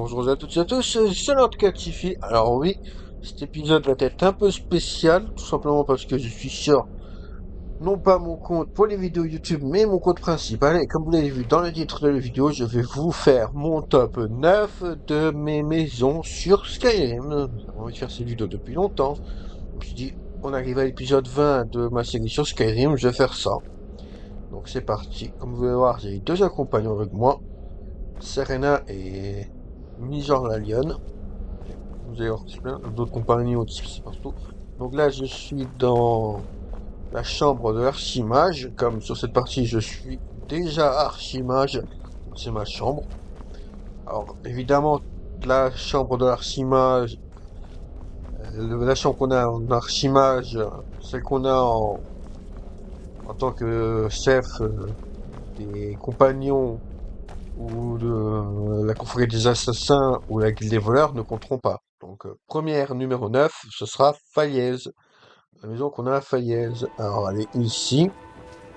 Bonjour à toutes et à tous, c'est notre Catifi. Alors oui, cet épisode va être un peu spécial, tout simplement parce que je suis sur, non pas mon compte pour les vidéos YouTube, mais mon compte principal. Et comme vous l'avez vu dans le titre de la vidéo, je vais vous faire mon top 9 de mes maisons sur Skyrim. J'avais envie de faire cette vidéo depuis longtemps. Je me suis dit, on arrive à l'épisode 20 de ma série sur Skyrim, je vais faire ça. Donc c'est parti. Comme vous pouvez voir, j'ai deux accompagnants avec moi, Serena et Mijor la Lionne. Vous allez voir plein d'autres compagnies aussi partout. Donc là, je suis dans la chambre de l'archimage. Comme sur cette partie, je suis déjà archimage. C'est ma chambre. Alors, évidemment, la chambre de l'archimage, la chambre qu'on a en archimage, celle qu'on a en tant que chef des compagnons ou de la confrérie des assassins ou la guilde des voleurs ne compteront pas. Donc, première numéro 9, ce sera Falaise. La maison qu'on a à Falaise. Alors, elle est ici,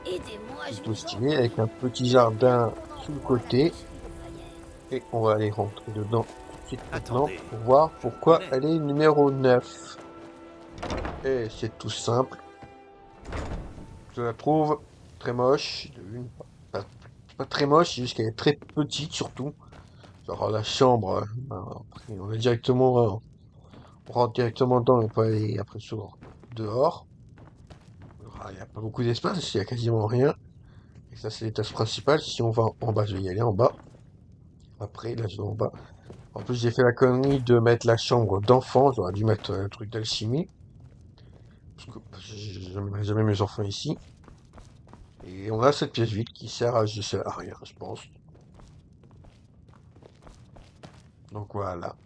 Aidez-moi, je plutôt vous en stylée, prie. avec un petit J'aime bien jardin qu'on sous le envoie la côté. machine de Fayette. Et on va aller rentrer dedans tout de suite maintenant Attendez, pour voir je le pourquoi connais. elle est numéro 9. Et c'est tout simple. Je la trouve très moche. Pas, pas très moche, c'est juste qu'elle est très petite surtout. Genre la chambre, après, on rentre directement dedans et on peut aller après sur dehors. Alors, il n'y a pas beaucoup d'espace, il n'y a quasiment rien. Et ça, c'est l'étage principal. Si on va en bas, je vais y aller en bas. Après, là, je vais en bas. En plus, j'ai fait la connerie de mettre la chambre d'enfant. J'aurais dû mettre un truc d'alchimie. Parce que j'aimerais jamais mes enfants ici. Et on a cette pièce vide qui sert à, je sais, à rien, je pense. Donc voilà.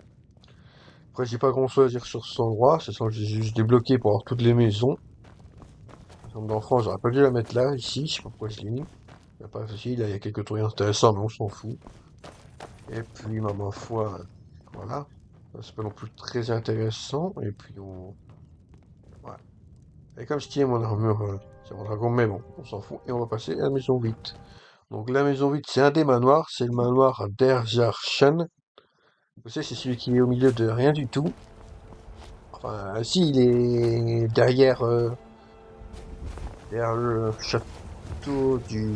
Après, j'ai pas grand chose à dire sur cet endroit. C'est ça que j'ai juste débloqué pour avoir toutes les maisons. La chambre d'enfant, j'aurais pas dû la mettre là, ici. Je sais pas pourquoi je l'ai mis. Il y a pas facile. Là, il y a quelques trucs intéressants, mais on s'en fout. Et puis, ma foi, voilà. C'est pas non plus très intéressant. Et puis, ouais. Et comme je tiens mon armure, c'est mon dragon, mais bon, on s'en fout. Et on va passer à la maison 8. Donc, la maison 8, c'est un des manoirs. C'est le manoir d'Erjarshan. Vous savez, c'est celui qui est au milieu de rien du tout. Enfin, si, il est derrière le château du...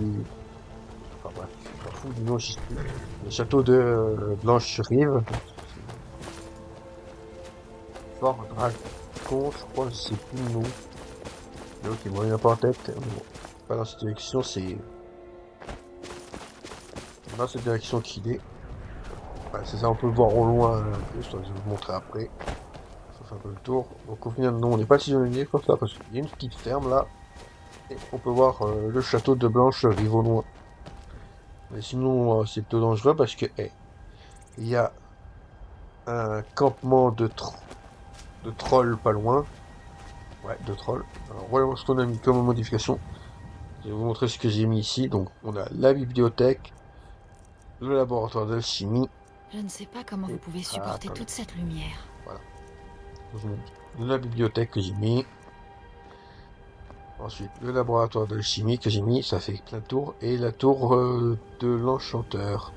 Enfin bref, je m'en fous du nom, je sais plus. Le château de Blanche-Rive. Fort Dragon, je crois, je sais plus le nom. Mais ok, moi, il n'y a pas en tête. Bon, pas dans cette direction, c'est dans cette direction qu'il est. Ouais, c'est ça, on peut le voir au loin un peu, je vais vous montrer après. Ça fait un peu le tour. Donc au final, non, on n'est pas si éloigné comme ça, parce qu'il y a une petite ferme là. Et on peut voir le château de Blanche-Rive au loin. Mais sinon, c'est plutôt dangereux parce que, il y a un campement de trolls pas loin. Ouais, de trolls. Alors, voilà ce qu'on a mis comme modification. Je vais vous montrer ce que j'ai mis ici. Donc, on a la bibliothèque, le laboratoire d'alchimie. Je ne sais pas comment vous Et, pouvez ah, supporter attendez, toute cette lumière. voilà. Je vous montre la bibliothèque que j'ai mis. Ensuite, le laboratoire d'alchimie que j'ai mis. Ça fait plein de tours. Et la tour de l'enchanteur.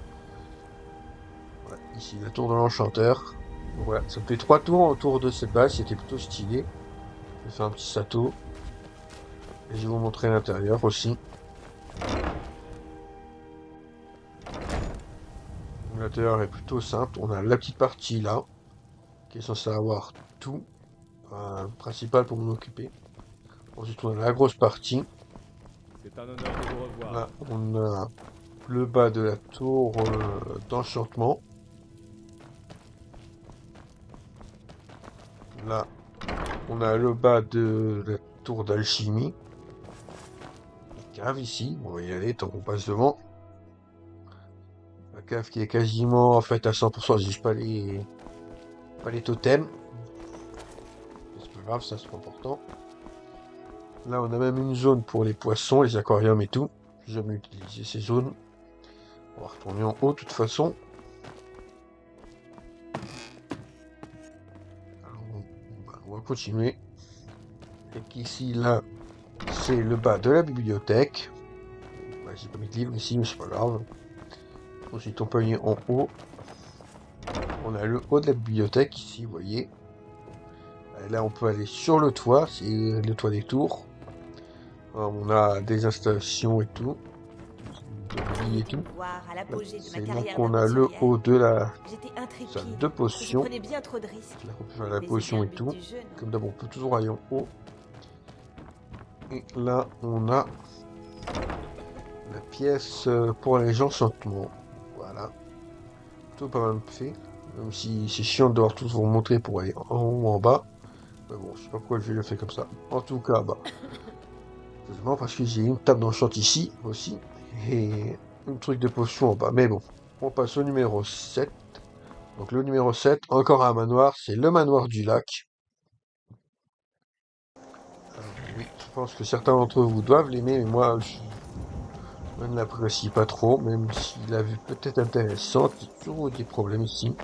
Voilà, ici, la tour de l'enchanteur. Donc voilà, ça me fait 3 tours autour de cette base. C'était plutôt stylé. Je vais faire un petit château. Et je vais vous montrer l'intérieur aussi. L'intérieur est plutôt simple. On a la petite partie là, qui est censée avoir tout. Le principal pour m'en occuper. Ensuite, on a la grosse partie. C'est un honneur de vous revoir. Là, on a le bas de la tour d'enchantement. Là, on a le bas de la tour d'alchimie. La cave ici. On va y aller tant qu'on passe devant. La cave qui est quasiment en fait à 100%. J'ai juste pas les totems. C'est pas grave, ça c'est pas important. Là, on a même une zone pour les poissons, les aquariums et tout. J'ai jamais utilisé ces zones. On va retourner en haut de toute façon. Alors, on va continuer. Et qu'ici, là, c'est le bas de la bibliothèque. J'ai pas mis de livre ici, mais c'est pas grave. Ensuite, on peut aller en haut. on a le haut de la bibliothèque ici, vous voyez. Et là, on peut aller sur le toit, c'est le toit des tours. Alors, on a des installations et tout, de vie et tout. Voir à l'apogée de ma C'est donc carrière on a le d'aventurière. haut de la J'étais salle intrépide. de Je potions. prenais bien trop de risques. Là, on peut faire la Mais potion et c'était un tout. but du jeu, non? Comme d'hab, on peut toujours aller en haut. Et là, on a la pièce pour les enchantements. Voilà. Plutôt pas mal fait. Même si c'est chiant de devoir tous vous remontrer pour aller en haut ou en bas. Mais bon, je sais pas pourquoi je l'ai fait comme ça. En tout cas, bah. Heureusement parce que j'ai une table d'enchant ici aussi. Et un truc de potion en bas. Mais bon, on passe au numéro 7. Donc le numéro 7, encore un manoir, c'est le manoir du lac. Oui, je pense que certains d'entre vous doivent l'aimer, mais moi, je ne l'apprécie pas trop, même si la vue peut être intéressante, il y a toujours des problèmes ici.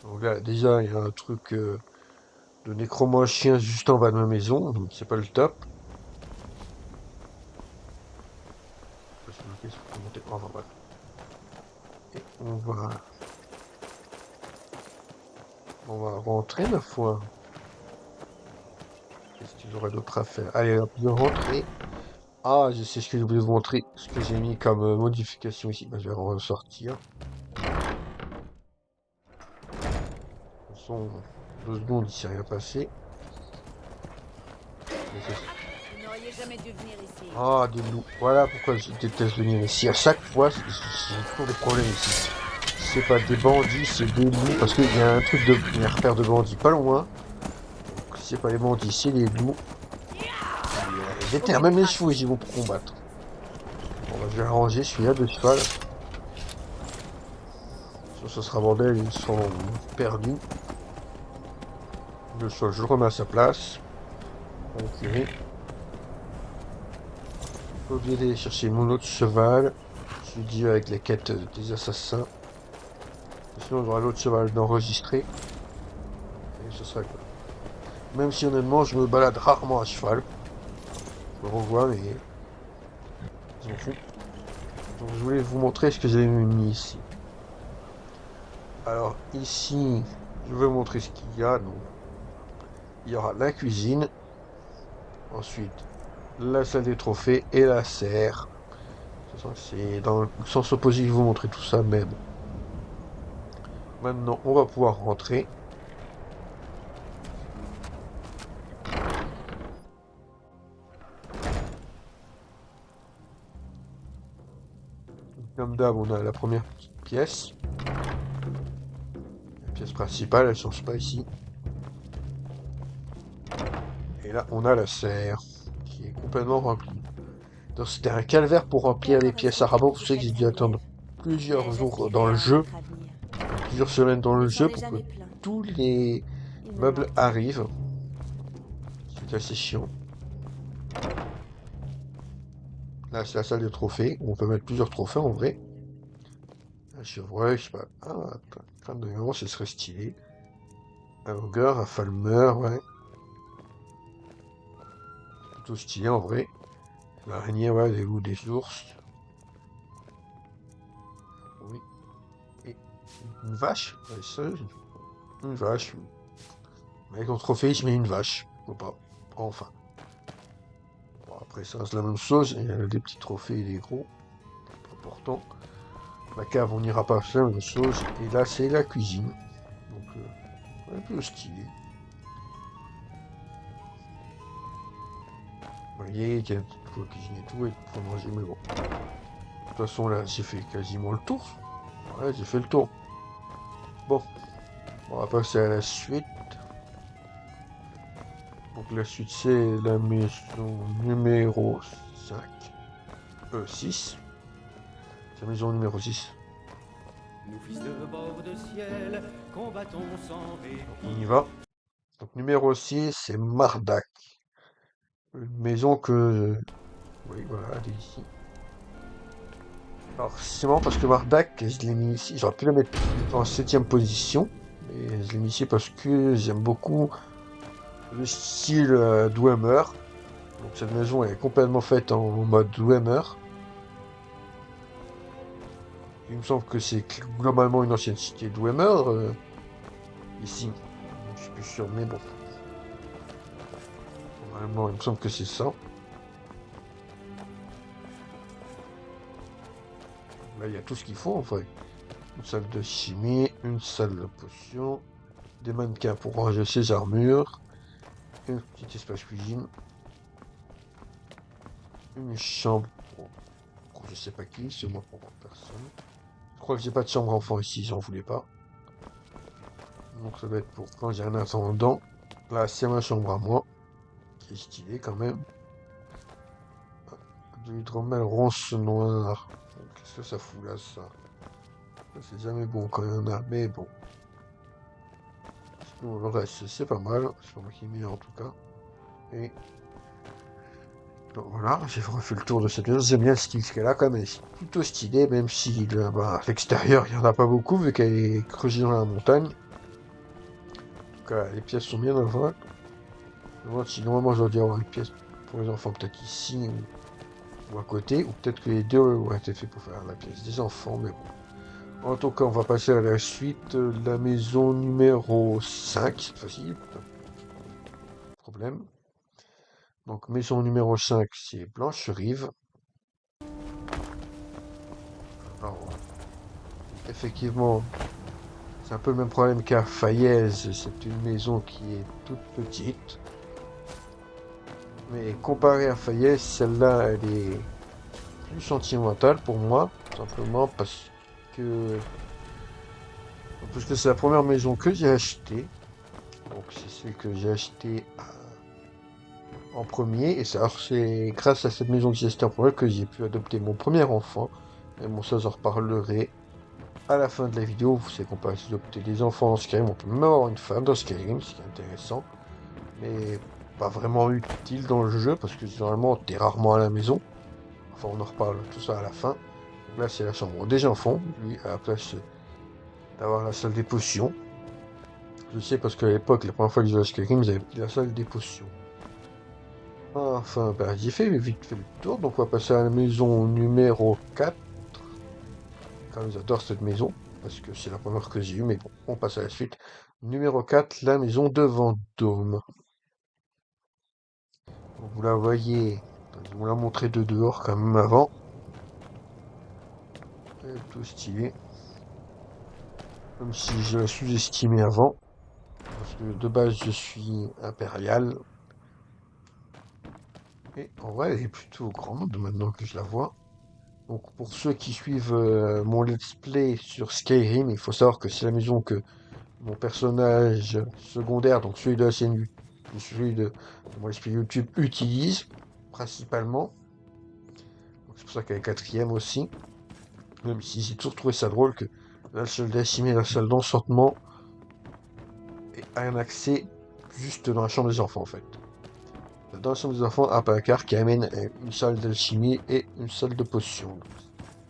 Donc là, déjà, il y a un truc de nécromancien juste en bas de ma maison, donc c'est pas le top. Enfin, bref. Et on va rentrer, ma foi. Qu'est-ce qu'il y aurait d'autre à faire? Allez, hop, je rentre et... Ah, je sais ce que je voulais vous montrer, ce que j'ai mis comme modification ici. Bah, je vais ressortir. De toute façon, 2 secondes, il s'est rien passé. Vous n'auriez jamais dû venir ici. Ah, des loups. Voilà pourquoi je déteste venir ici. À chaque fois, j'ai toujours des problèmes ici. C'est pas des bandits, c'est des loups. Parce qu'il y a un truc de... Il y a un repère de bandits pas loin. Donc, c'est pas les bandits, c'est les loups. Ils étaient même les chevaux, ils vont pour combattre. Bon, bah, je vais ranger celui-là de cheval. Ça sera bordel, ils sont perdus. Le cheval, je le remets à sa place. Ok. J'ai oublié d'aller chercher mon autre cheval. Je suis dit avec les quêtes des assassins. Sinon, on aura l'autre cheval d'enregistrer. Et ce sera quoi. Même si honnêtement, je me balade rarement à cheval. Je me revois, mais... je m'en fous. Donc, je voulais vous montrer ce que j'avais mis ici. Alors, ici, je vais vous montrer ce qu'il y a. Donc, il y aura la cuisine. Ensuite, la salle des trophées et la serre. C'est dans le sens opposé que je vous montrer tout ça, mais bon. Maintenant, on va pouvoir rentrer. Comme d'hab, on a la première pièce. La pièce principale, elle change pas ici. Et là, on a la serre, qui est complètement remplie. Donc c'était un calvaire pour remplir les pièces à rabot. Vous savez que j'ai dû attendre plusieurs jours dans le jeu, plusieurs semaines dans le jeu pour que tous les meubles arrivent. C'est assez chiant. Là, c'est la salle de trophées, où on peut mettre plusieurs trophées en vrai. Un chevreuil, je sais pas. Ah, crâne de lion, ce serait stylé. Un ogre, un falmer, ouais. Plutôt stylé en vrai. L'araignée, ouais, des loups, des ours. Oui. Et une vache, ouais, ça, une vache. Avec un trophée, je mets une vache. Faut pas. Enfin. Bon, après ça, c'est la même chose. Il y a des petits trophées et des gros. Pas important. La cave, on n'ira pas faire la même chose. Et là, c'est la cuisine. Donc, un peu stylé. Vous voyez qu'il y a pour cuisiner et tout et pour manger, mais bon. De toute façon, là, j'ai fait quasiment le tour. Ouais, j'ai fait le tour. Bon. On va passer à la suite. Donc la suite, c'est la maison numéro 5. 6. C'est la maison numéro 6. Nous fils de bord de ciel, combattons sans répit. On y va. Donc numéro 6, c'est Mardak. Une maison que... Oui, voilà, elle est ici. Alors c'est marrant parce que Mardak, je l'ai mis ici. J'aurais pu la mettre en 7ème position. Mais je l'ai mis ici parce que j'aime beaucoup le style Dwemer. Donc cette maison est complètement faite en mode Dwemer. Il me semble que c'est globalement une ancienne cité de Dwemer, ici. Je suis plus sûr, mais bon. Normalement, il me semble que c'est ça. Là, il y a tout ce qu'il faut, en fait. Une salle de chimie, une salle de potions, des mannequins pour ranger ses armures, un petit espace cuisine, une chambre pour je sais pas qui, sûrement pour personne. Je crois que j'ai pas de chambre enfant ici, j'en voulais pas. Donc ça va être pour quand j'ai un attendant. Là, c'est ma chambre à moi, qui est stylée quand même. De l'hydromel ronce noir. Qu'est-ce que ça fout là, ça? C'est jamais bon quand il y en a, mais bon. Sinon, le reste, c'est pas mal. C'est pas moi qui mets en tout cas. Et donc voilà, j'ai refait le tour de cette maison. J'aime bien le style qu'elle a quand même. Elle est plutôt stylée, même si à l'extérieur, il n'y en a pas beaucoup, vu qu'elle est creusée dans la montagne. En tout cas, les pièces sont bien dans le vrai. Sinon, moi, j'aurais dû avoir une pièce pour les enfants, peut-être ici ou à côté, ou peut-être que les deux auraient été faits pour faire la pièce des enfants, mais bon. En tout cas, on va passer à la suite. La maison numéro 5, cette fois-ci. Problème. Donc, maison numéro 5, c'est Blanche-Rive. Alors, effectivement, c'est un peu le même problème qu'à Fayez. C'est une maison qui est toute petite. Mais comparée à Fayez, celle-là, elle est plus sentimentale pour moi. Simplement parce que c'est la première maison que j'ai achetée. Donc, c'est celle que j'ai achetée en premier. Et c'est grâce à cette maison que j'ai achetée en premier que j'ai pu adopter mon premier enfant. Et bon, ça, j'en reparlerai à la fin de la vidéo. Vous savez qu'on peut adopter des enfants dans Skyrim. On peut même avoir une femme dans Skyrim, ce qui est intéressant. Mais pas vraiment utile dans le jeu parce que généralement, t'es rarement à la maison. Enfin, on en reparle tout ça à la fin. Donc là, c'est la chambre des enfants. Lui, à la place d'avoir la salle des potions. Je sais parce qu'à l'époque, la première fois que j'ai joué à Skyrim, j'avais pris la salle des potions. Enfin, j'ai fait vite fait le tour, donc on va passer à la maison numéro 4. Quand même, j'adore cette maison, parce que c'est la première que j'ai eue, mais bon, on passe à la suite. Numéro 4, la maison de Vendôme. Donc, vous la voyez, je vous la montrer de dehors quand même avant. Elle est tout stylé. Comme si je la sous-estimais avant. Parce que de base, je suis impérial. Et en vrai, elle est plutôt grande maintenant que je la vois. Donc pour ceux qui suivent mon let's play sur Skyrim, il faut savoir que c'est la maison que mon personnage secondaire, donc celui de la chaîne, celui de mon let's play YouTube utilise principalement. Donc c'est pour ça qu'elle est quatrième aussi. Même si j'ai toujours trouvé ça drôle que la salle d'alchimie et la salle d'enchantement aient un accès juste dans la chambre des enfants en fait. Dans la chambre des enfants, un placard qui amène une salle d'alchimie et une salle de potions.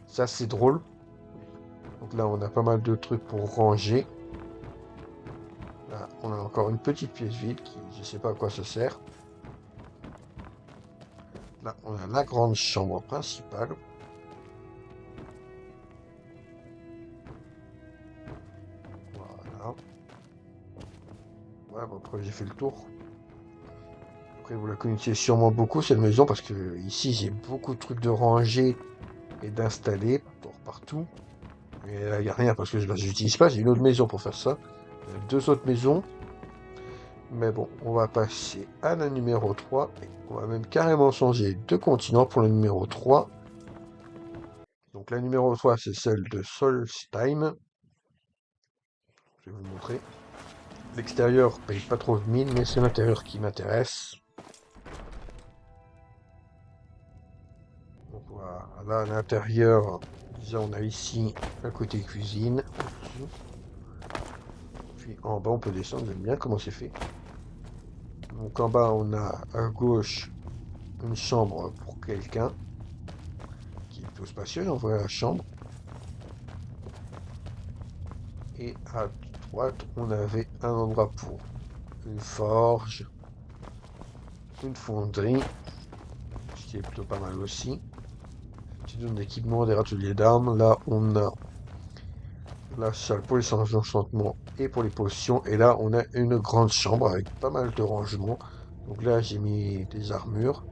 Ça c'est drôle. Donc là, on a pas mal de trucs pour ranger. Là, on a encore une petite pièce vide qui, je sais pas à quoi ça sert. Là, on a la grande chambre principale. Voilà. Ouais, bon, après, j'ai fait le tour. Après, vous la connaissez sûrement beaucoup, cette maison, parce que ici, j'ai beaucoup de trucs de ranger et d'installer partout. Et là, il n'y a rien parce que je ne l'utilise pas. J'ai une autre maison pour faire ça. Deux autres maisons. Mais bon, on va passer à la numéro 3. Et on va même carrément changer de continent pour le numéro 3. Donc la numéro 3, c'est celle de Solstheim. Je vais vous montrer. L'extérieur paye pas trop de mine, mais c'est l'intérieur qui m'intéresse. Donc voilà, à l'intérieur, déjà on a ici un côté cuisine. Puis en bas on peut descendre, j'aime bien comment c'est fait. Donc en bas on a à gauche une chambre pour quelqu'un, qui est plutôt spacieuse en vrai la chambre. Et à droite on avait un endroit pour une forge, une fonderie, ce qui est plutôt pas mal aussi. Petite zone d'équipement, des ateliers d'armes. Là on a la salle pour les sorts d'enchantement et pour les potions. Et là, on a une grande chambre avec pas mal de rangements. Donc là, j'ai mis des armures,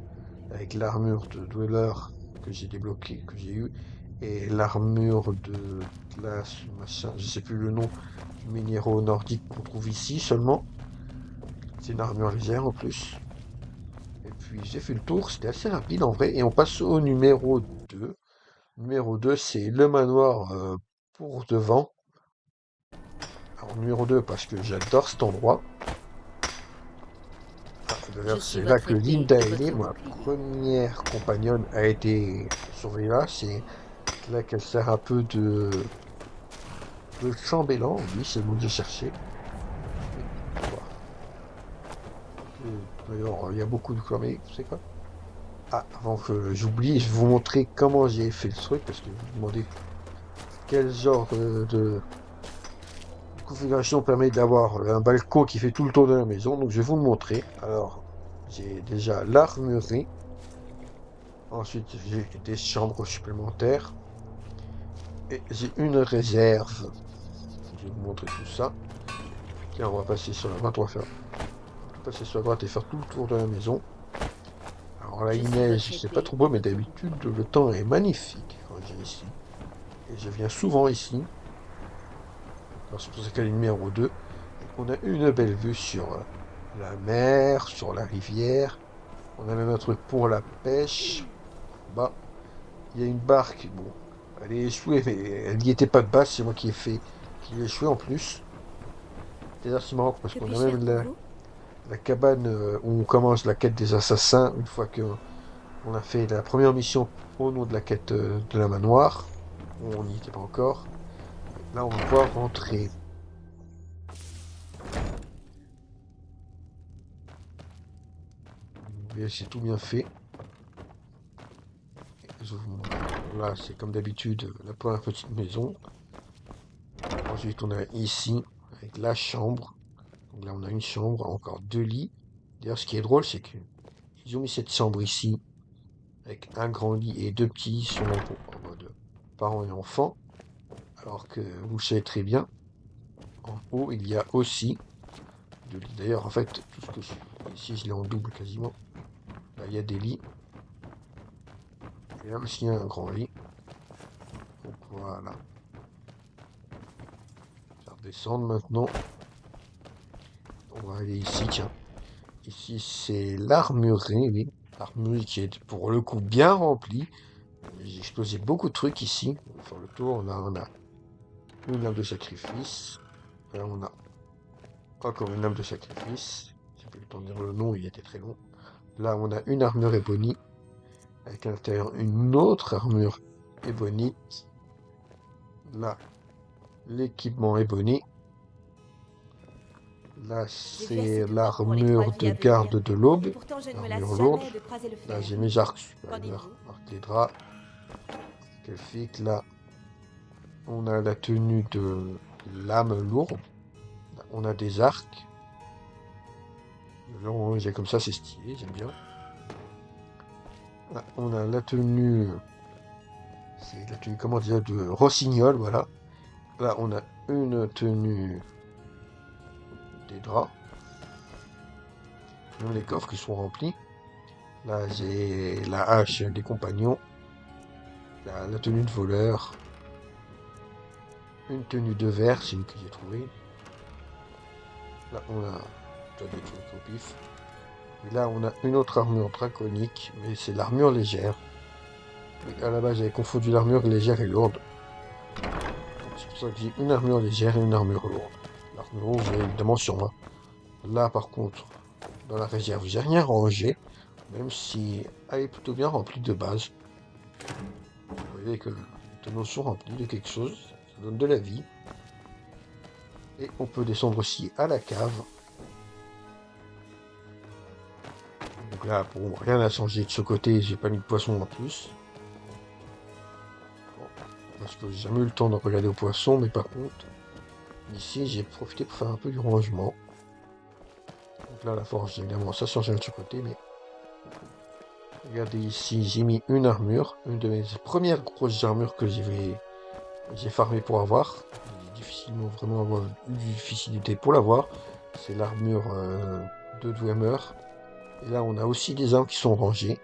avec l'armure de Dweller que j'ai débloqué, que j'ai eu, et l'armure de glace, machin, je sais plus le nom, du minéraux nordique qu'on trouve ici seulement. C'est une armure légère en plus. Et puis j'ai fait le tour, c'était assez rapide en vrai, et on passe au numéro 2. Numéro 2, c'est le manoir pour devant. Alors numéro 2 parce que j'adore cet endroit. Ah, Je d'ailleurs, suis c'est là votre que épée Linda et Ellie, votre ma bouclier. première compagnonne, a été surveillée là. C'est là qu'elle sert un peu de chambellan. Oui, c'est le mot que j'ai cherché. Et voilà. D'ailleurs, il y a beaucoup de quoi, mais vous savez quoi? Ah, avant que j'oublie, je vais vous montrer comment j'ai fait le truc, parce que vous me demandez quel genre de configuration permet d'avoir un balcon qui fait tout le tour de la maison. Donc je vais vous le montrer. Alors, j'ai déjà l'armurerie. Ensuite, j'ai des chambres supplémentaires. Et j'ai une réserve. Je vais vous montrer tout ça. Tiens, on va passer sur la droite. On va passer sur la droite et faire tout le tour de la maison. Alors là, Je il suis votre neige, c'est pas épée trop et beau, mais votre d'habitude, bouclier. le temps est magnifique quand j'ai ici. Et je viens souvent ici. Alors c'est pour ça qu'elle est numéro 2. On a une belle vue sur la mer, sur la rivière. On a même un truc pour la pêche. Bah, il y a une barque. Bon, elle est échouée, mais elle n'y était pas de base. C'est moi qui l'ai échouée en plus. D'ailleurs, c'est marrant parce Que qu'on a puis-je faire même pour vous? la cabane où on commence la quête des assassins. Une fois que on a fait la première mission au nom de la quête de la manoir. On n'y était pas encore. Là, on va pouvoir rentrer. Vous voyez, c'est tout bien fait. Je vous montre. Là, c'est comme d'habitude la première petite maison. Ensuite, on a ici, avec la chambre. Donc là, on a une chambre, encore deux lits. D'ailleurs, ce qui est drôle, c'est qu'ils ont mis cette chambre ici, avec un grand lit et deux petits lits selon en mode parents et enfants. Alors que vous le savez très bien, en haut, il y a aussi deux lits. D'ailleurs, en fait, tout ce que ici, je l'ai en double quasiment. Là, il y a des lits. Et là aussi, il y a un grand lit. Donc voilà. Je vais redescendre maintenant. On va aller ici, tiens. Ici, c'est l'armurerie, oui. L'armurerie qui est pour le coup bien remplie. J'ai explosé beaucoup de trucs ici. On va faire le tour. Là, on a une lame de sacrifice. Là, on a encore une lame de sacrifice. J'ai pas eu le temps de dire le nom, il était très long. Là, on a une armure ébonite. Avec à l'intérieur une autre armure ébonite. Là, l'équipement ébonite. Là, J'ai vu assez c'est de morts pour les 3 l'armure vies de à venir. garde de Et l'aube. pourtant, je ne me L'armure lasse lourde. jamais de croiser le Là, fer. j'ai mes arcs Qu'en supérieurs. dites-vous? Arc des draps. Kelfic. Là, on a la tenue de lame lourde. Là, on a des arcs. Là, j'ai comme ça, c'est stylé, j'aime bien. Là, on a la tenue. C'est la tenue, comment dire, de rossignol, voilà. Là, on a une tenue des draps. Même les coffres qui sont remplis. Là, j'ai la hache des compagnons. La tenue de voleur. Une tenue de verre, c'est une que j'ai trouvée. Là, on a des trucs au pif. Et là, on a une autre armure draconique, mais c'est l'armure légère. Et à la base, j'avais confondu l'armure légère et lourde. C'est pour ça que j'ai une armure légère et une armure lourde. L'armure lourde, j'ai évidemment sur moi. Là, par contre, dans la réserve, j'ai rien rangé, même si elle est plutôt bien remplie de base. Vous voyez que les tonneaux sont remplis de quelque chose, ça donne de la vie. Et on peut descendre aussi à la cave. Donc là, bon, rien n'a changé de ce côté, j'ai pas mis de poisson en plus. Bon, parce que j'ai jamais eu le temps de regarder aux poissons, mais par contre, ici, j'ai profité pour faire un peu du rangement. Donc là, la forge, évidemment, ça change de ce côté, mais regardez ici, j'ai mis une armure, une de mes premières grosses armures que j'ai farmé pour avoir. J'ai difficilement vraiment avoir eu de difficulté pour l'avoir. C'est l'armure de Dwemer. Et là, on a aussi des armes qui sont rangées.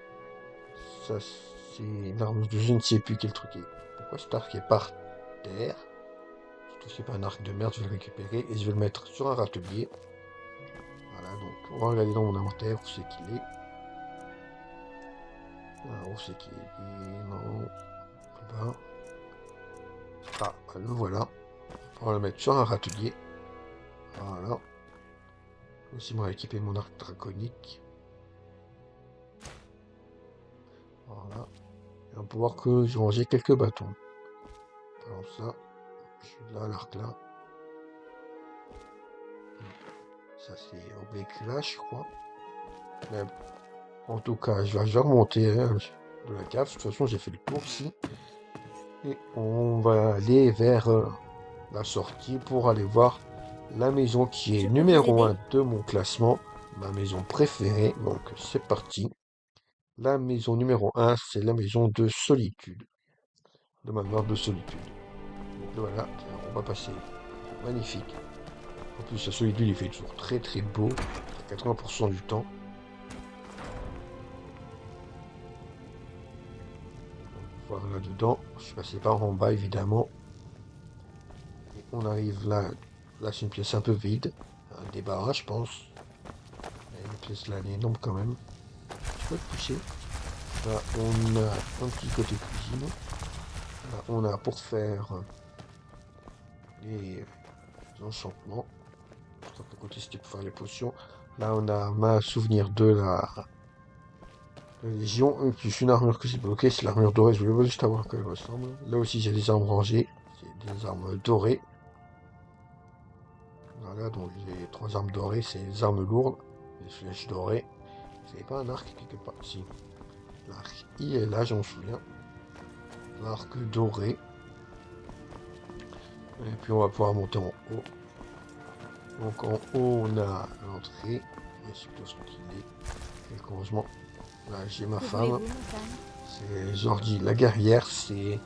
Ça, c'est une arme de je ne sais plus quel truc est. Pourquoi cet arc est par terre? Surtout c'est pas un arc de merde, je vais le récupérer et je vais le mettre sur un râtelier. Voilà, donc on va regarder dans mon inventaire où c'est qu'il est. Ah, où c'est qu'il est? Non, plus bas. Ah, le voilà. On va le mettre sur un râtelier. Voilà. Aussi, on va équiper mon arc draconique. Voilà. Et on va pouvoir que j'ai rangé quelques bâtons. Alors ça, je suis là, l'arc là. Ça c'est au je crois. Mais en tout cas, je vais remonter hein, de la cave. De toute façon, j'ai fait le tour ici. Et on va aller vers la sortie pour aller voir la maison qui est Je peux numéro vous 1 de mon classement. Ma maison préférée. Donc c'est parti. La maison numéro 1, c'est la maison de solitude. De manoir de solitude. Donc voilà, on va passer. Magnifique. En plus, la solitude, il fait toujours très très beau. 80% du temps. Voilà dedans. Je suis passé par en bas évidemment. Et on arrive là. Là, c'est une pièce un peu vide. Un débarras, je pense. Et une pièce là, elle est énorme quand même. Je peux le pousser. Là, on a un petit côté cuisine. Là, on a pour faire les enchantements. Je crois que le côté c'était pour faire les potions. Là, on a ma souvenir de la Légion. Plus une armure que j'ai bloquée, c'est l'armure dorée. Je voulais juste savoir à quoi elle ressemble. Là aussi, j'ai des armes rangées. C'est des armes dorées. Voilà, donc j'ai 3 armes dorées. C'est des armes lourdes. Des flèches dorées. C'est pas un arc quelque part. Si. L'arc, il est là, j'en souviens. L'arc doré. Et puis on va pouvoir monter en haut. Donc en haut, on a l'entrée. C'est plutôt stylé. Et heureusement, là j'ai ma Que femme. voulez-vous, montagne? C'est Jordi la guerrière. C'est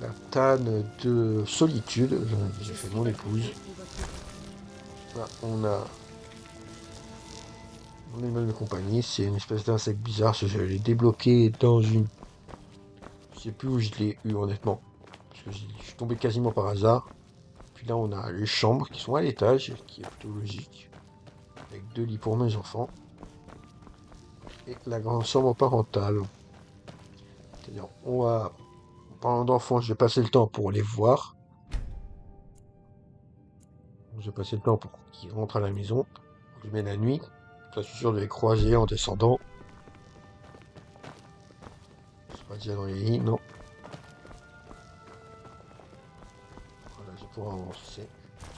la Tanne de solitude. J'ai fait mon épouse. Là, on a mon animal de compagnie. C'est une espèce d'insecte bizarre. Je l'ai débloqué dans une. Je sais plus où je l'ai eu honnêtement. Parce que je suis tombé quasiment par hasard. Puis là, on a les chambres qui sont à l'étage, qui est plutôt logique. Avec 2 lits pour mes enfants. Et la grande chambre parentale. C'est-à-dire, on va. Pendant d'enfants, je vais passer le temps pour les voir. Je vais passer le temps pour qu'ils rentrent à la maison. Je mets la nuit. Je suis sûr de les croiser en descendant. Je suis pas déjà dans les lits, non. Voilà, je vais pouvoir avancer.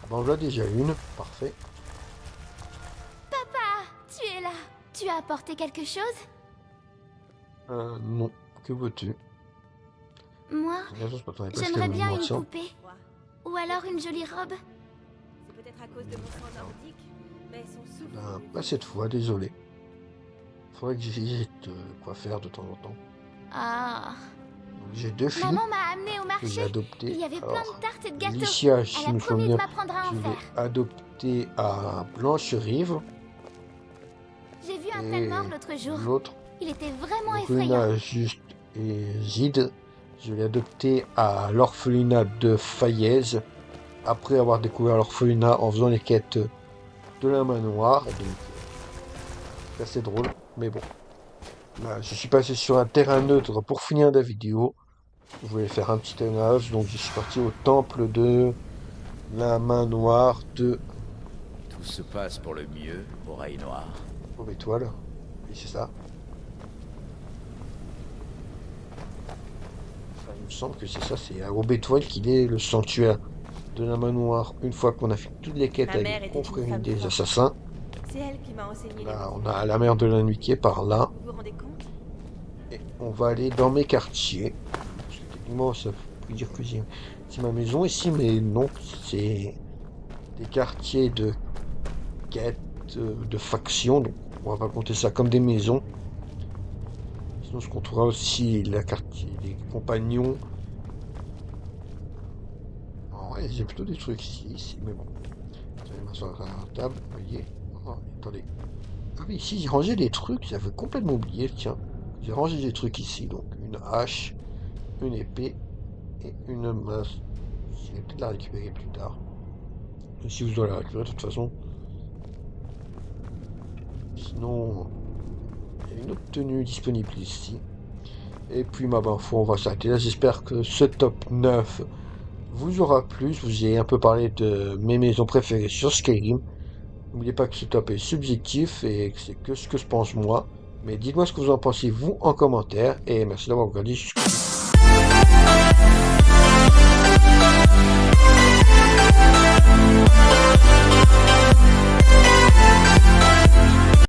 Bon, là déjà une, parfait. Tu es là. Tu as apporté quelque chose? Non, que veux-tu? Moi, j'aimerais bien une poupée. Quoi? Ou alors une jolie robe. C'est peut-être à cause de mon sang nordique, mais son souffle. Pas cette fois, désolé. Faudrait que j'essaie de quoi faire de temps en temps. Ah. Donc, j'ai 2 filles Maman m'a amenée au que j'ai marché. adoptées. Il y avait plein Alors, de tartes et de gâteaux. Alicia, si Elle je a me promis souviens de m'apprendre à en je l'ai faire. adoptée à Blanche-Rive. J'ai vu un Et tel mort l'autre jour. l'autre, Il était vraiment l'orphelinat effrayant. Juste et Gide, je l'ai adopté à l'orphelinat de Fayez, après avoir découvert l'orphelinat en faisant les quêtes de la main noire. Donc, c'est assez drôle, mais bon. Là, je suis passé sur un terrain neutre pour finir la vidéo. Je voulais faire un petit tournage, donc je suis parti au temple de la main noire de Tout se passe pour le mieux, Oreille Noire. Étoile. Oui, c'est ça. Enfin, il me semble que c'est ça, c'est à Aube Étoile qu'il est le sanctuaire de la main noire. Une fois qu'on a fait toutes les quêtes Ma mère avec était les une confréries femme des forte. assassins. C'est elle qui m'a enseigné Là, les on a la mer de la nuit qui est par là. Vous vous rendez compte? Et on va aller dans mes quartiers. Parce que techniquement, ça peut dire que c'est ma maison ici, mais non, c'est des quartiers de quêtes, de factions. Donc, on va pas compter ça comme des maisons. Sinon, je comptera aussi la quartier des compagnons. En Ouais, j'ai plutôt des trucs ici, mais bon. Je vais m'asseoir à la table, vous voyez. Oh, attendez. Ah oui, ici, j'ai rangé des trucs, j'avais complètement oublié, tiens. J'ai rangé des trucs ici, donc une hache, une épée et une masse. Je vais peut-être la récupérer plus tard. Et si vous dois la récupérer, de toute façon. Sinon, il y a une autre tenue disponible ici. Et puis, ma foi, on va s'arrêter là. J'espère que ce top 9 vous aura plu. Je vous ai un peu parlé de mes maisons préférées sur Skyrim. N'oubliez pas que ce top est subjectif et que c'est que ce que je pense moi. Mais dites-moi ce que vous en pensez vous en commentaire. Et merci d'avoir regardé jusqu'au bout.